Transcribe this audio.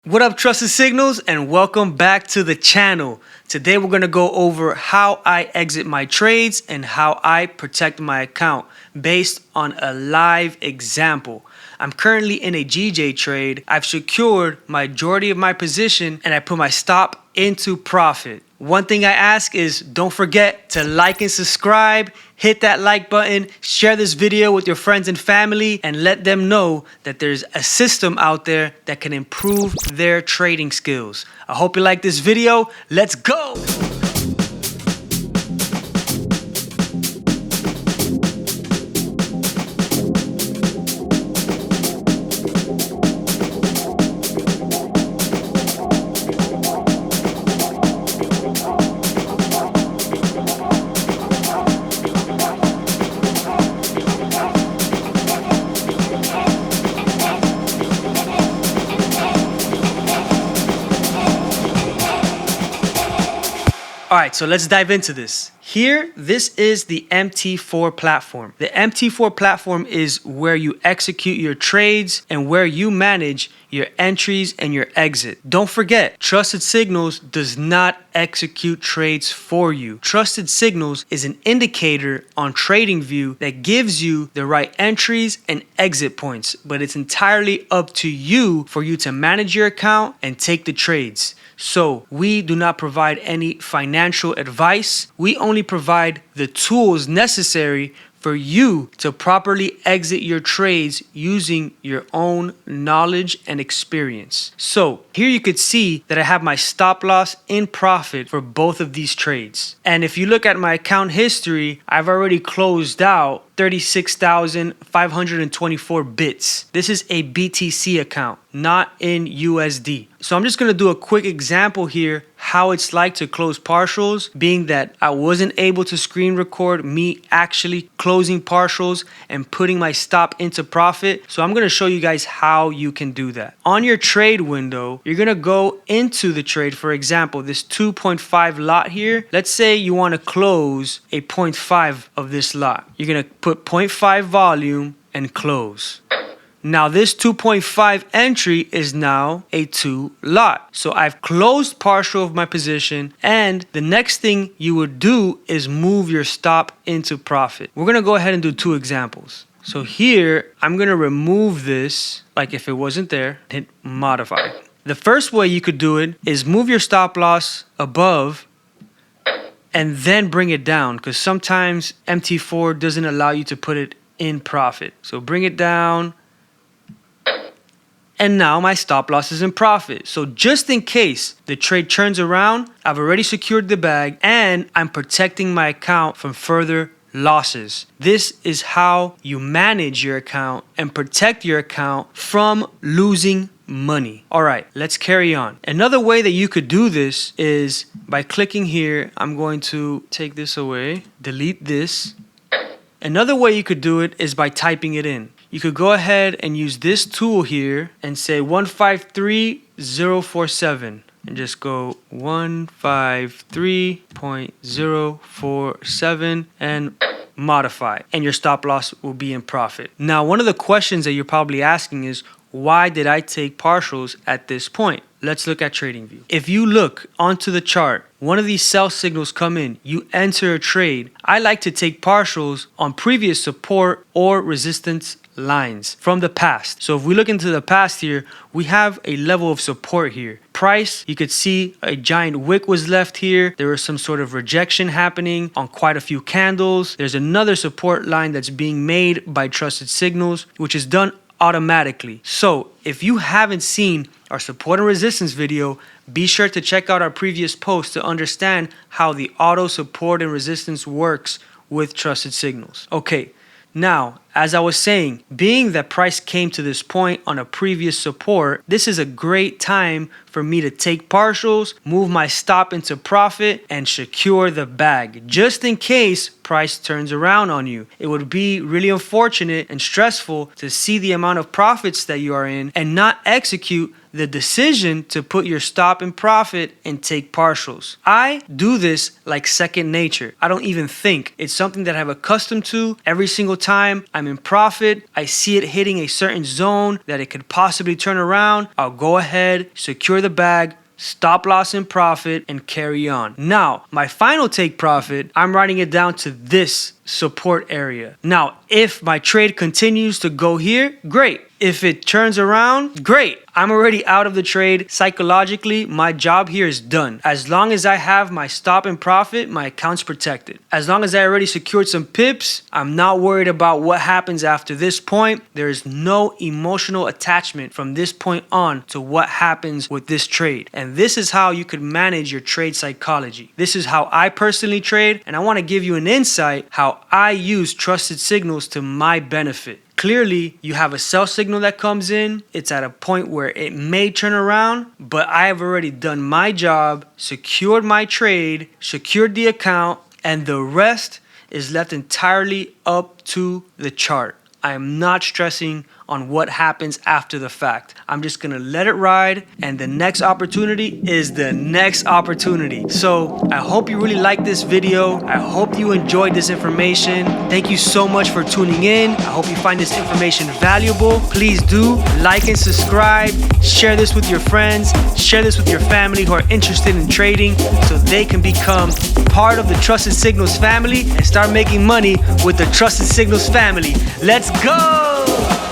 What up, trusted signals, and welcome back to the channel. Today we're going to go over how I exit my trades and how I protect my account based on a live example. I'm currently in a GJ trade. I've secured majority of my position and I put my stop into profit. One thing I ask is don't forget to like and subscribe, hit that like button, share this video with your friends and family, and let them know that there's a system out there that can improve their trading skills. I hope you like this video. Let's go! All right, so let's dive into this. Here, this is the MT4 platform. The MT4 platform is where you execute your trades and where you manage your entries and your exit. Don't forget, Trusted Signals does not execute trades for you. Trusted Signals is an indicator on TradingView that gives you the right entries and exit points, but it's entirely up to you for you to manage your account and take the trades. So we do not provide any financial advice. We only provide the tools necessary for you to properly exit your trades using your own knowledge and experience. So here you could see that I have my stop loss in profit for both of these trades. And if you look at my account history, I've already closed out 36,524 bits. This is a BTC account, not in USD. So I'm just going to do a quick example here how it's like to close partials, being that I wasn't able to screen record me actually closing partials and putting my stop into profit. So I'm going to show you guys how you can do that. On your trade window, you're going to go into the trade. For example, this 2.5 lot here. Let's say you want to close a 0.5 of this lot. You're going to put 0.5 volume and close. Now this 2.5 entry is now a 2 lot. So I've closed partial of my position, and the next thing you would do is move your stop into profit. We're gonna go ahead and do two examples. So here, I'm gonna remove this like if it wasn't there, hit modify. The first way you could do it is move your stop loss above and then bring it down, because sometimes MT4 doesn't allow you to put it in profit. So bring it down, and now my stop loss is in profit. So just in case the trade turns around, I've already secured the bag and I'm protecting my account from further losses. This is how you manage your account and protect your account from losing money. All right, let's carry on. Another way that you could do this is by clicking here. I'm going to take this away, delete this. Another way you could do it is by typing it in. You could go ahead and use this tool here and say 153047 and just go 153.047 and modify, and your stop loss will be in profit. Now, one of the questions that you're probably asking is, why did I take partials at this point? Let's look at TradingView. If you look onto the chart, one of these sell signals come in, you enter a trade. I like to take partials on previous support or resistance lines from the past. So if we look into the past here, we have a level of support here. Price, you could see a giant wick was left here. There was some sort of rejection happening on quite a few candles. There's another support line that's being made by Trusted Signals, which is done automatically. So if you haven't seen our support and resistance video, be sure to check out our previous post to understand how the auto support and resistance works with Trusted Signals. Okay, now, as I was saying, being that price came to this point on a previous support, this is a great time for me to take partials, move my stop into profit, and secure the bag, just in case price turns around on you. It would be really unfortunate and stressful to see the amount of profits that you are in and not execute the decision to put your stop in profit and take partials. I do this like second nature. I don't even think. It's something that I've accustomed to every single time I'm I'm in profit, I see it hitting a certain zone that it could possibly turn around, I'll go ahead, secure the bag, stop loss in profit, and carry on. Now, my final take profit, I'm writing it down to this support area. Now, if my trade continues to go here, great. If it turns around, great. I'm already out of the trade. Psychologically, my job here is done. As long as I have my stop and profit, my account's protected. As long as I already secured some pips, I'm not worried about what happens after this point. There is no emotional attachment from this point on to what happens with this trade. And this is how you could manage your trade psychology. This is how I personally trade, and I want to give you an insight how I use trusted signals to my benefit. Clearly, you have a sell signal that comes in. It's at a point where it may turn around, but I have already done my job, secured my trade, secured the account, and the rest is left entirely up to the chart. I am not stressing on what happens after the fact. I'm just gonna let it ride, and the next opportunity is the next opportunity. So I hope you really liked this video. I hope you enjoyed this information. Thank you so much for tuning in. I hope you find this information valuable. Please do like and subscribe. Share this with your friends. Share this with your family who are interested in trading so they can become part of the Trusted Signals family and start making money with the Trusted Signals family. Let's go!